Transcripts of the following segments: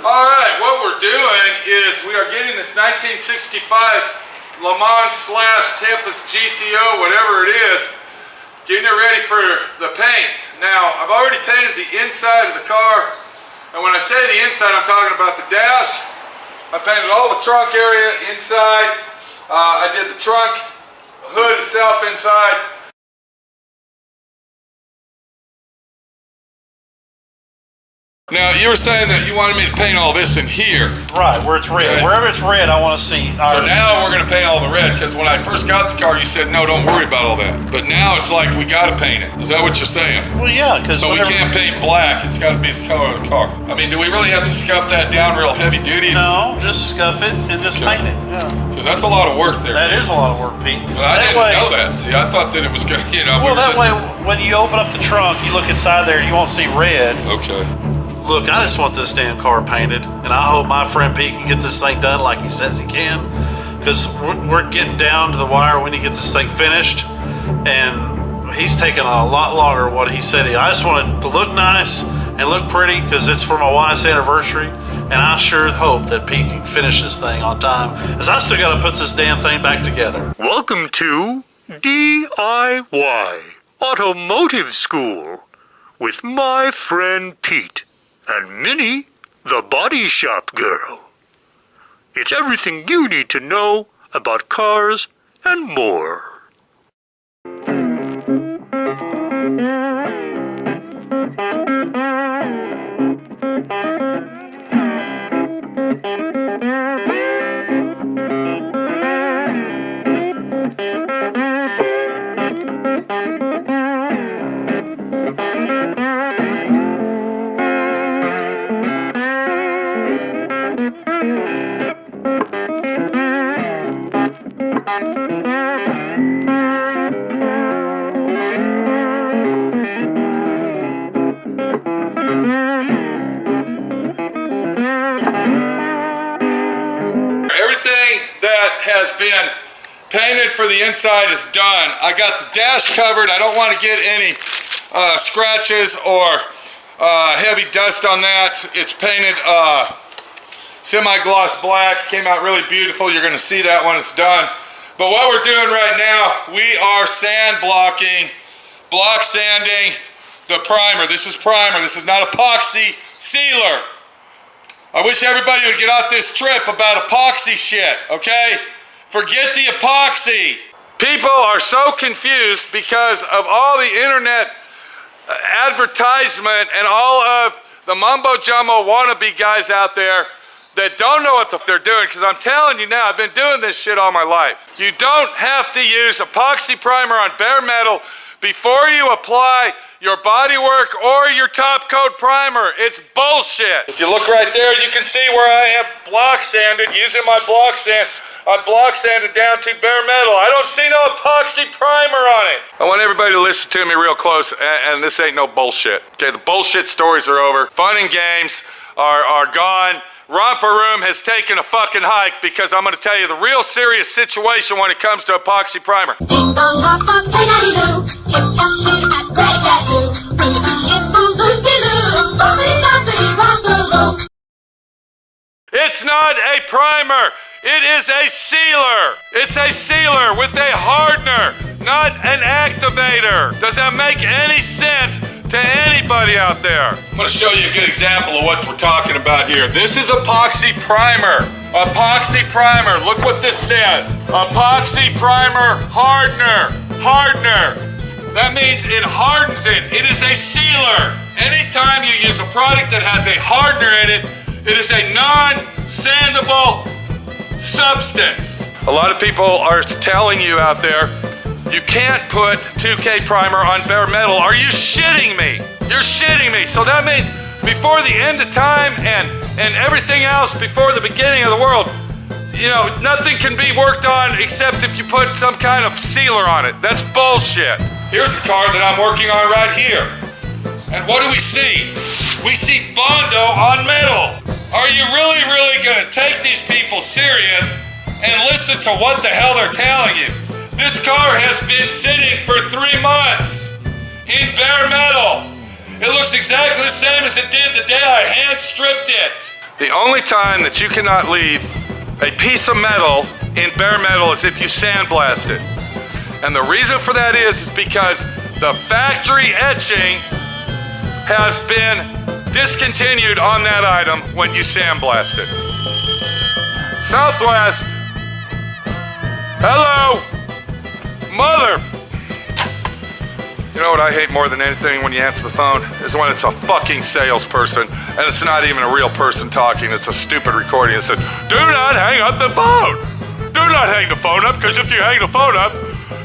All right, what we're doing is we are getting this 1965 Le Mans / Tempest GTO, whatever it is, getting it ready for the paint. Now, I've already painted the inside of the car, and when I say the inside, I'm talking about the dash. I painted all the trunk area inside. I did the trunk, the hood itself inside. Now, you were saying that you wanted me to paint all this in here. Right, where it's red. Okay. Wherever it's red, I want to see. So now we're going to paint all the red, because when I first got the car, you said, no, don't worry about all that. But now it's like we got to paint it. Is that what you're saying? Well, yeah. So we can't paint black. It's got to be the color of the car. I mean, do we really have to scuff that down real heavy duty? No, just scuff it and just paint it. Yeah. Because that's a lot of work there. That is a lot of work, Pete. But I didn't know that. See, I thought that it was good. You know. Well, that way, when you open up the trunk, you look inside there, you won't see red. Okay. Look, I just want this damn car painted, and I hope my friend Pete can get this thing done like he says he can, because we're getting down to the wire when you get this thing finished, and he's taking a lot longer than what he said. I just want it to look nice and look pretty, because it's for my wife's anniversary, and I sure hope that Pete can finish this thing on time, as I still got to put this damn thing back together. Welcome to D.I.Y. Automotive School with my friend Pete. And Minnie, the body shop girl. It's everything you need to know about cars and more. Everything that has been painted for the inside is done. I got the dash covered. I don't want to get any scratches or heavy dust on that. It's painted semi-gloss black. Came out really beautiful. You're going to see that when it's done. But what we're doing right now, we are sand blocking, block sanding the primer. This is primer. This is not epoxy sealer. I wish everybody would get off this trip about epoxy shit, okay? Forget the epoxy. People are so confused because of all the internet advertisement and all of the mumbo jumbo wannabe guys out there that don't know what they're doing, because I'm telling you now, I've been doing this shit all my life. You don't have to use epoxy primer on bare metal before you apply your bodywork or your top coat primer. It's bullshit. If you look right there, you can see where I have block sanded using my block sand. I block sanded down to bare metal. I don't see no epoxy primer on it. I want everybody to listen to me real close, and this ain't no bullshit. Okay, the bullshit stories are over. Fun and games are gone. Romper Room has taken a fucking hike, because I'm going to tell you the real serious situation when it comes to epoxy primer. It's not a primer. It is a sealer. It's a sealer with a hardener, not an activator. Does that make any sense to anybody out there? I'm gonna show you a good example of what we're talking about here. This is epoxy primer. Epoxy primer, look what this says. Epoxy primer hardener, hardener. That means it hardens it. It is a sealer. Anytime you use a product that has a hardener in it, it is a non-sandable substance. A lot of people are telling you out there, you can't put 2K primer on bare metal. Are you shitting me? You're shitting me. So that means before the end of time and everything else before the beginning of the world, you know, nothing can be worked on except if you put some kind of sealer on it. That's bullshit. Here's a car that I'm working on right here. And what do we see? We see Bondo on metal. Are you really gonna take these people serious and listen to what the hell they're telling you? This car has been sitting for 3 months in bare metal. It looks exactly the same as it did the day I hand stripped it. The only time that you cannot leave a piece of metal in bare metal is if you sandblast it. And the reason for that is because the factory etching has been discontinued on that item when you sandblast it. Southwest. Hello. Mother. You know what I hate more than anything when you answer the phone is when it's a fucking salesperson and it's not even a real person talking. It's a stupid recording that says, "Do not hang up the phone. Do not hang the phone up, because if you hang the phone up,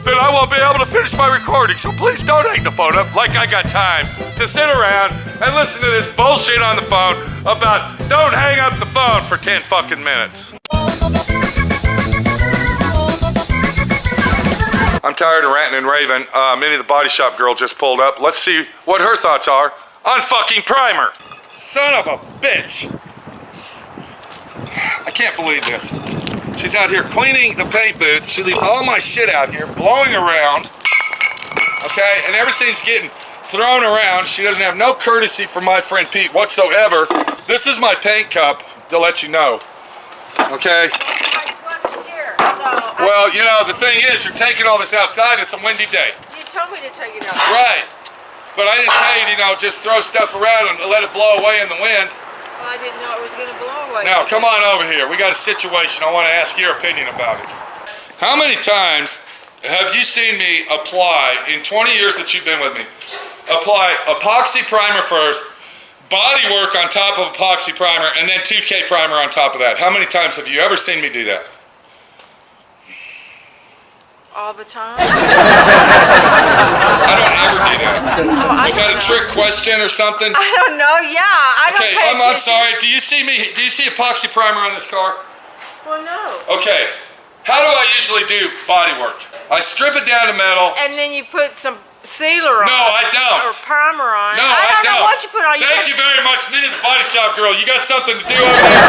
then I won't be able to finish my recording. So please don't hang the phone up." Like I got time to sit around and listen to this bullshit on the phone about don't hang up the phone for 10 fucking minutes. I'm tired of ranting and raving. Minnie the Body Shop girl just pulled up. Let's see what her thoughts are on fucking primer. Son of a bitch. I can't believe this. She's out here cleaning the paint booth. She leaves all my shit out here blowing around. Okay, and everything's getting thrown around. She doesn't have no courtesy for my friend Pete whatsoever. This is my paint cup, to let you know. Okay? Well, you know, the thing is, you're taking all this outside. It's a windy day. You told me to take it out. Right. But I didn't tell you, just throw stuff around and let it blow away in the wind. Well, I didn't know it was going to blow away. Now, come on over here. We got a situation. I want to ask your opinion about it. How many times have you seen me apply, in 20 years that you've been with me, apply epoxy primer first, body work on top of epoxy primer, and then 2K primer on top of that? How many times have you ever seen me do that? All the time? I don't ever do that. Was that a trick question or something? I don't know. Yeah, I don't Okay, pay I'm sorry. Do you see epoxy primer on this car? Well, no. Okay. How do I usually do body work? I strip it down to metal. And then you put some sealer on. No, I don't. Or primer on. No, I don't know don't. what you put on. Thank you very much, Minnie the Body Shop girl. You got something to do over there.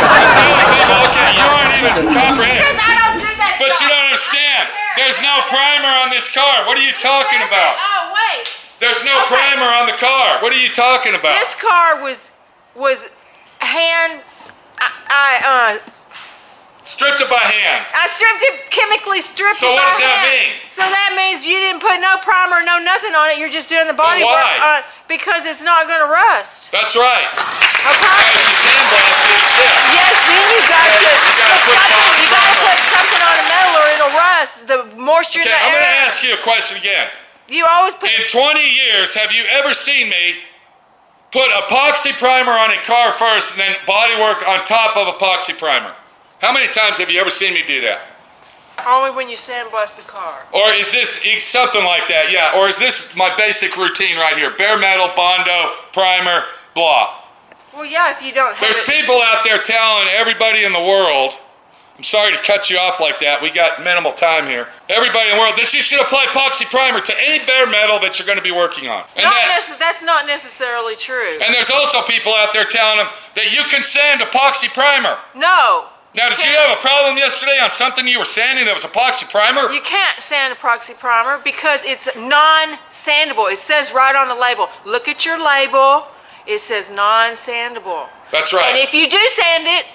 I'm telling people, okay, you aren't even comprehending. Because I don't do that. But you don't understand. There's no primer on this car. What are you talking about? Oh, wait. There's no primer on the car. What are you talking about? This car was hand. Stripped it by hand. I chemically stripped it. So what by does that hand. mean? So that means you didn't put no primer, no nothing on it. You're just doing the body But why? work because it's not going to rust. That's right. Okay. If you sandblast it, yes. Yes, then you got Yeah, you gotta put epoxy primer on. put something on the metal or it'll rust. The moisture Okay, in the I'm air. going to ask you a question again. You always put. In 20 years, have you ever seen me put epoxy primer on a car first and then body work on top of epoxy primer? How many times have you ever seen me do that? Only when you sandblast the car. Or is this something like that? Yeah. Or is this my basic routine right here? Bare metal, Bondo, primer, blah. Well, yeah, if you don't have There's it. people out there telling everybody in the world, I'm sorry to cut you off like that. We got minimal time here. Everybody in the world, that you should apply epoxy primer to any bare metal that you're going to be working on. And That's not necessarily true. and there's also people out there telling them that you can sand epoxy primer. No. Now, did you have a problem yesterday on something you were sanding that was epoxy primer? You can't sand epoxy primer because it's non-sandable. It says right on the label. Look at your label. It says non-sandable. That's right. And if you do sand it,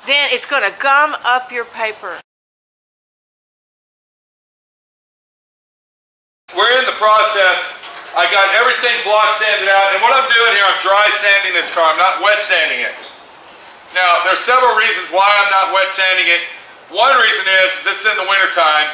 then it's going to gum up your paper. We're in the process. I got everything block sanded out, and what I'm doing here, I'm dry sanding this car. I'm not wet sanding it. Now, there's several reasons why I'm not wet sanding it. One reason is this is in the wintertime,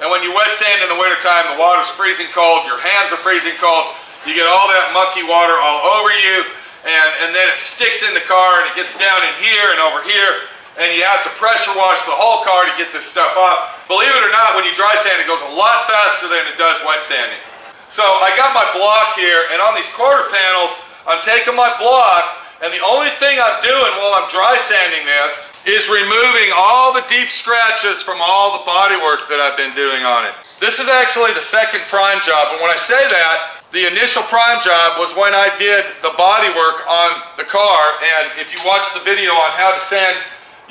and when you wet sand in the wintertime, the water's freezing cold, your hands are freezing cold, you get all that mucky water all over you, and then it sticks in the car, and it gets down in here and over here, and you have to pressure wash the whole car to get this stuff off. Believe it or not, when you dry sand, it goes a lot faster than it does wet sanding. So I got my block here, and on these quarter panels, I'm taking my block, and the only thing I'm doing while I'm dry sanding this is removing all the deep scratches from all the body work that I've been doing on it. This is actually the second prime job, and when I say that, the initial prime job was when I did the body work on the car, and if you watch the video on how to sand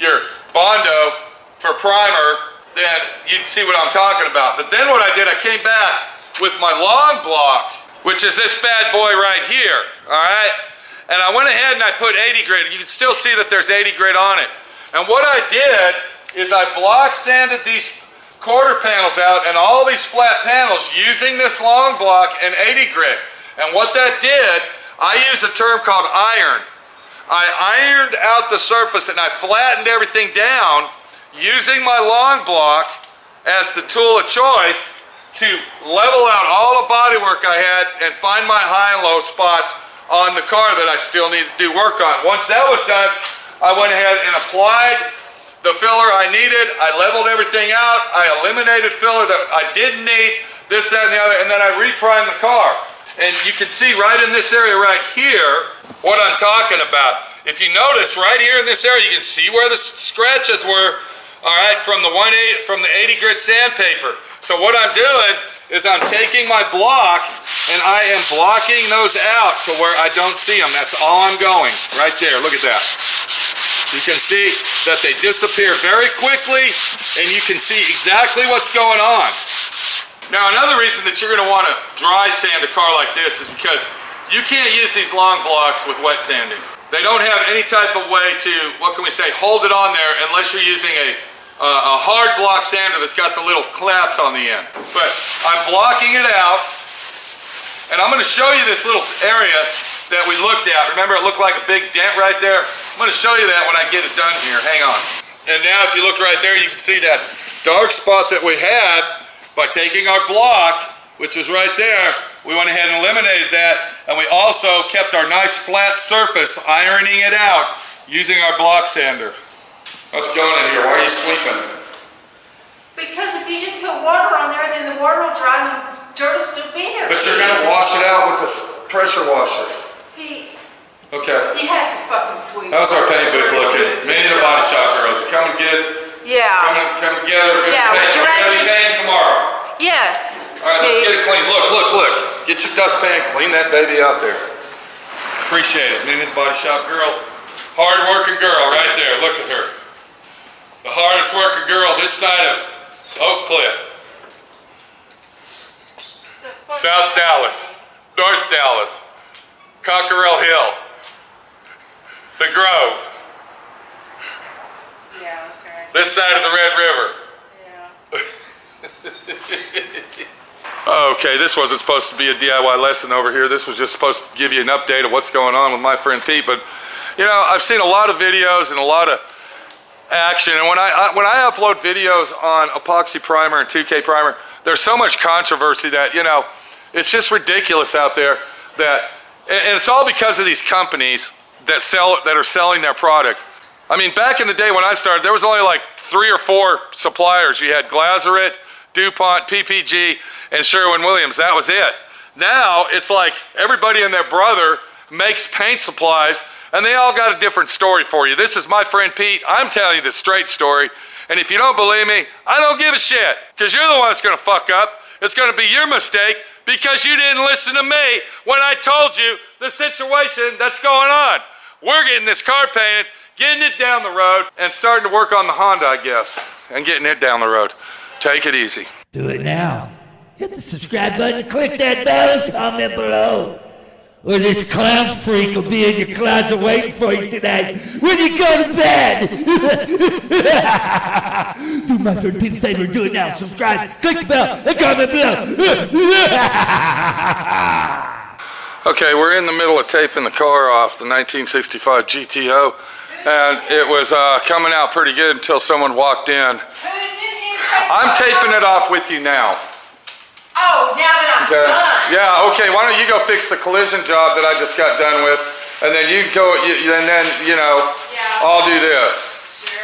your Bondo for primer, then you'd see what I'm talking about. But then what I did, I came back with my long block, which is this bad boy right here, all right? and I went ahead and I put 80 grit. You can still see that there's 80 grit on it. And what I did is I block sanded these quarter panels out and all these flat panels using this long block and 80 grit. And what that did, I use a term called iron. I ironed out the surface and I flattened everything down using my long block as the tool of choice to level out all the bodywork I had and find my high and low spots on the car that I still need to do work on. Once that was done, I went ahead and applied the filler I needed. I leveled everything out. I eliminated filler that I didn't need, this, that, and the other, and then I reprimed the car. And you can see right in this area right here what I'm talking about. If you notice right here in this area, you can see where the scratches were, all right, from the 80 grit sandpaper. So what I'm doing is I'm taking my block and I am blocking those out to where I don't see them. That's all I'm going, right there, look at that. You can see that they disappear very quickly and you can see exactly what's going on. Now another reason that you're gonna wanna dry sand a car like this is because you can't use these long blocks with wet sanding. They don't have any type of way to, what can we say, hold it on there unless you're using a hard block sander that's got the little claps on the end. But I'm blocking it out, and I'm gonna show you this little area that we looked at. Remember it looked like a big dent right there? I'm gonna show you that when I get it done here, hang on. And now if you look right there, you can see that dark spot that we had by taking our block, which was right there. We went ahead and eliminated that, and we also kept our nice flat surface, ironing it out using our block sander. What's going on here? Why are you sleeping? Because if you just put water on there, then the water will dry and the dirt will still be there. But you're gonna wash it out with a pressure washer. Pete, Okay. you have to fucking sweep. How's our paint booth looking? Many of the body shop girls are coming good. Yeah. Come together. We're Yeah, gonna would you be rather- painting tomorrow. Yes. All right, let's Pete. get it clean. Look. Get your dustpan, clean that baby out there. Appreciate it. Minnie the body shop girl. Hard working girl right there. Look at her. The hardest working girl this side of Oak Cliff. South Dallas, North Dallas, Cockerell Hill, the Grove. Yeah, okay. This side of the Red River. Okay, this wasn't supposed to be a DIY lesson over here. This was just supposed to give you an update of what's going on with my friend Pete. But, you know, I've seen a lot of videos and a lot of action. And when I upload videos on Epoxy Primer and 2K Primer, there's so much controversy that, you know, it's just ridiculous out there that, and it's all because of these companies that are selling their product. I mean, back in the day when I started, there was only like 3 or 4 suppliers. You had Glazeret, DuPont, PPG, and Sherwin-Williams. That was it. Now, it's like everybody and their brother makes paint supplies, and they all got a different story for you. This is my friend Pete. I'm telling you the straight story. And if you don't believe me, I don't give a shit, because you're the one that's gonna fuck up. It's gonna be your mistake because you didn't listen to me when I told you the situation that's going on. We're getting this car painted, getting it down the road, and starting to work on the Honda, I guess, and getting it down the road. Take it easy. Do it now. Hit the subscribe button, click that bell, and comment below. Or this clown freak will be in your closet waiting for you tonight when you go to bed. Do my friend Pete a favor, do it now. Subscribe, click the bell, and comment below. Okay, we're in the middle of taping the car off, the 1965 GTO, and it was coming out pretty good until someone walked in. Who's in here? I'm taping it off with you now. Oh, now that I'm Okay. done. Yeah. Okay. Why don't you go fix the collision job that I just got done with, and then you go. And then Yeah. I'll do this. Sure.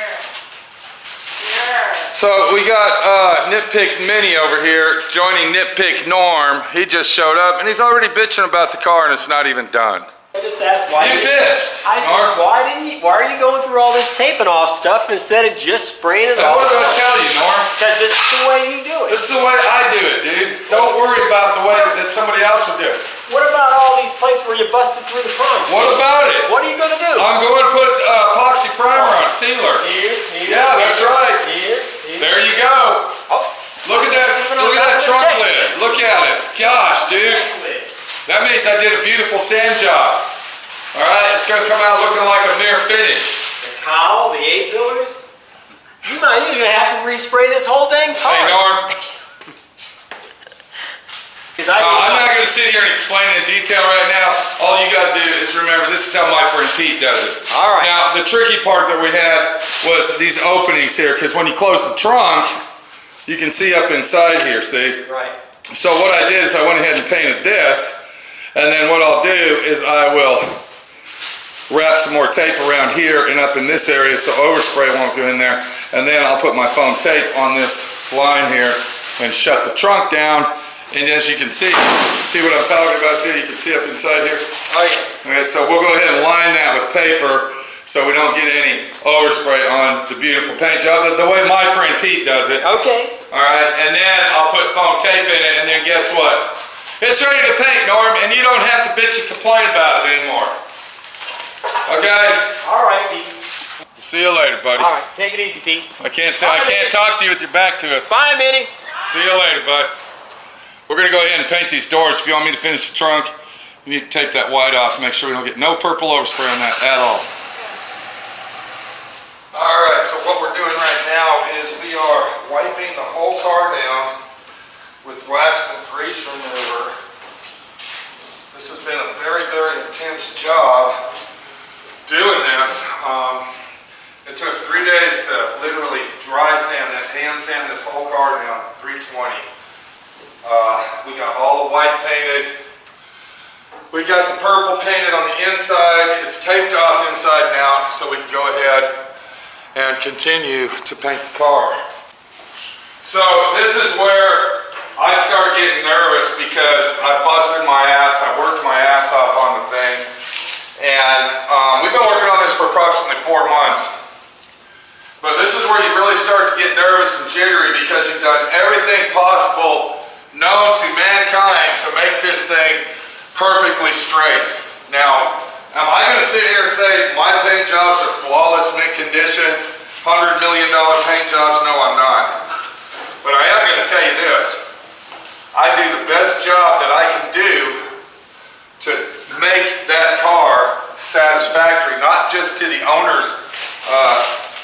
So we got Nitpick Mini over here joining Nitpick Norm. He just showed up, and he's already bitching about the car, and it's not even done. I just asked why. You bitched. I said, why are you going through all this taping off stuff instead of just spraying it Now, off? what did I tell you, Norm? Because this is the way you do it. This is the way I do it, dude. Don't worry about the way that somebody else would do it. What about all these places where you busted through the front? What about it? What are you going to do? I'm going to put epoxy primer on sealer. Here, Yeah, that's right. Here. There you go. Oh, Look at that. Look at that trunk lid. Look at it. Gosh, dude. That means I did a beautiful sand job. All right, it's gonna come out looking like a near finish. The cowl, the 8 pillars. You're gonna have to respray this whole dang car. Hey, Norm. 'Cause I'm not going to sit here and explain it in detail right now. All you got to do is remember, this is how my friend Pete does it. All right. Now, the tricky part that we had was these openings here, because when you close the trunk, you can see up inside here, see? Right. So what I did is I went ahead and painted this, and then what I'll do is I will wrap some more tape around here and up in this area so overspray won't go in there, and then I'll put my foam tape on this line here and shut the trunk down. And as you can see what I'm talking about? See, you can see up inside here? Oh yeah. Okay, so we'll go ahead and line that with paper so we don't get any overspray on the beautiful paint job, the way my friend Pete does it. Okay. All right, and then I'll put foam tape in it, and then guess what? It's ready to paint, Norm, and you don't have to bitch and complain about it anymore. Okay? All right, Pete. See you later, buddy. All right, take it easy, Pete. I can't talk to you with your back to us. Bye, Minnie. See you later, bud. We're gonna go ahead and paint these doors. If you want me to finish the trunk, you need to tape that white off. Make sure we don't get no purple overspray on that at all. All right, so what we're doing right now is we are wiping the whole car down with wax and grease remover. This has been a very, very intense job doing this. It took 3 days to literally dry sand this, hand sand this whole car down, 320. We got all the white painted. We got the purple painted on the inside. It's taped off inside and out, so we can go ahead and continue to paint the car. So this is where I started getting nervous because I busted my ass. I worked my ass off on the thing. And we've been working on this for approximately 4 months. But this is where you really start to get nervous and jittery because you've done everything possible known to mankind to make this thing perfectly straight. Now, am I going to sit here and say my paint jobs are flawless, mint condition, $100 million paint jobs? No, I'm not. But I am going to tell you this. I do the best job that I can do to make that car satisfactory, not just to the owner's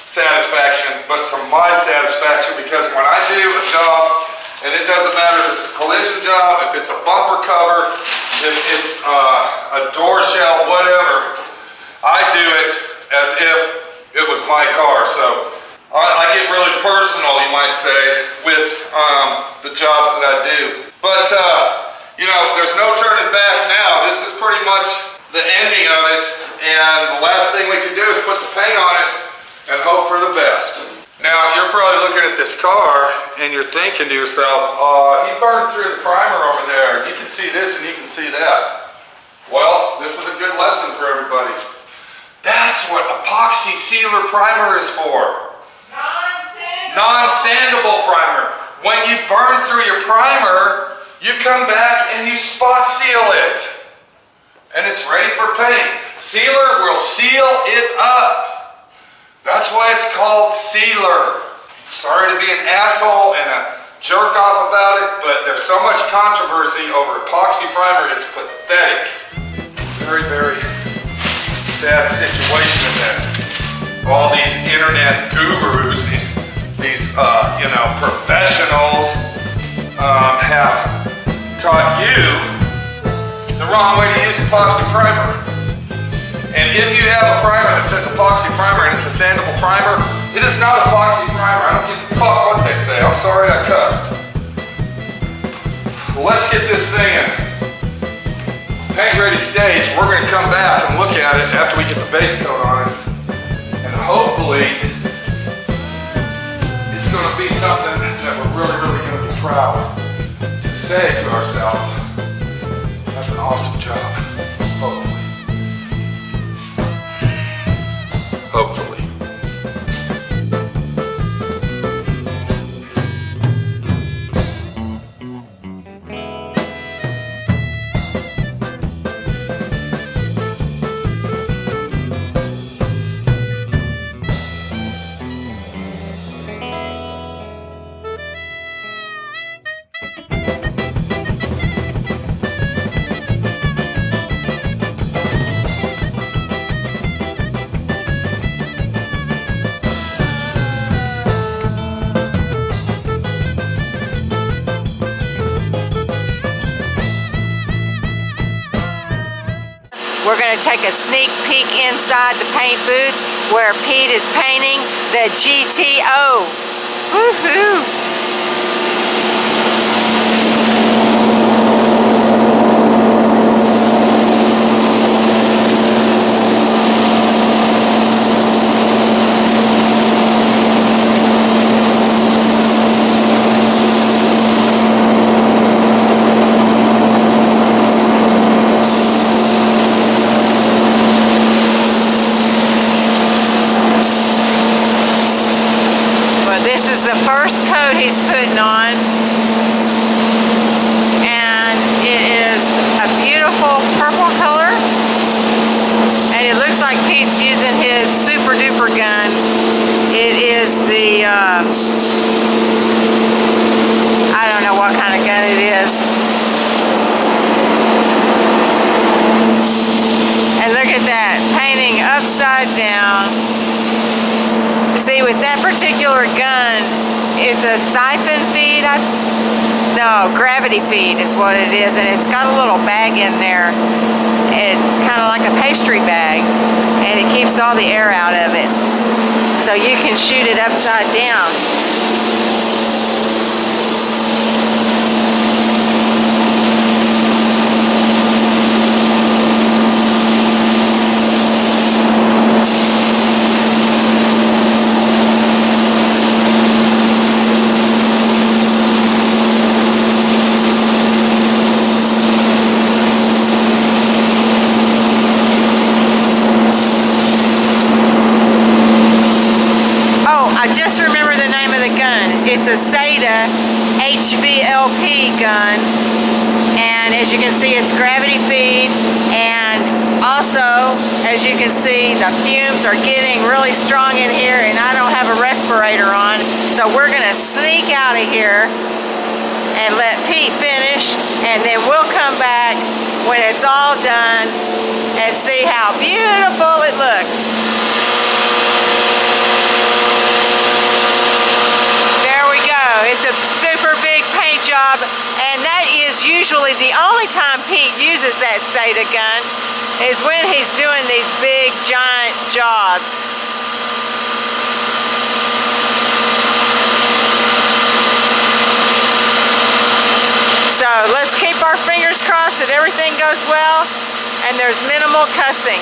satisfaction, but to my satisfaction, because when I do a job, and it doesn't matter if it's a collision job, if it's a bumper cover, if it's a door shell, whatever, I do it as if it was my car. So I get really personal, you might say, with the jobs that I do. But, you know, there's no turning back now. This is pretty much the ending of it, and the last thing we can do is put the paint on it and hope for the best. Now, you're probably looking at this car and you're thinking to yourself, he burned through the primer over there. You can see this and you can see that. Well, this is a good lesson for everybody. That's what epoxy sealer primer is for. Non-sandable primer. When you burn through your primer, you come back and you spot seal it. And it's ready for paint. Sealer will seal it up. That's why it's called sealer. Sorry to be an asshole and a jerk off about it, but there's so much controversy over epoxy primer, it's pathetic. Very, very sad situation that all these internet gurus, these you know, professionals have taught you the wrong way to use epoxy primer. And if you have a primer that says epoxy primer and it's a sandable primer, it is not epoxy primer. I don't give a fuck what they say. I'm sorry I cussed. Well, let's get this thing in paint ready stage. We're going to come back and look at it after we get the base coat on it. And hopefully, it's going to be something that we're really, really going to be proud to say to ourselves. That's an awesome job. Hopefully. Hopefully. We're gonna take a sneak peek inside the paint booth where Pete is painting the GTO. Woohoo! This is the first coat he's putting on, and it is a beautiful purple color, and it looks like Pete's using his super duper gun. It is the, I don't know what kind of gun it is. And look at that, painting upside down. See, with that particular gun, it's a siphon feed. No, gravity feed is what it is, and it's got a little bag in there. It's kind of like a pastry bag, and it keeps all the air out of it. So you can shoot it upside down. It's a SATA HVLP gun, and as you can see, it's gravity feed, and also, as you can see, the fumes are getting really strong in here, and I don't have a respirator on, so we're gonna sneak out of here and let Pete finish, and then we'll come back when it's all done and see how beautiful it looks. It's a super big paint job, and that is usually the only time Pete uses that SATA gun is when he's doing these big giant jobs. So let's keep our fingers crossed that everything goes well and there's minimal cussing.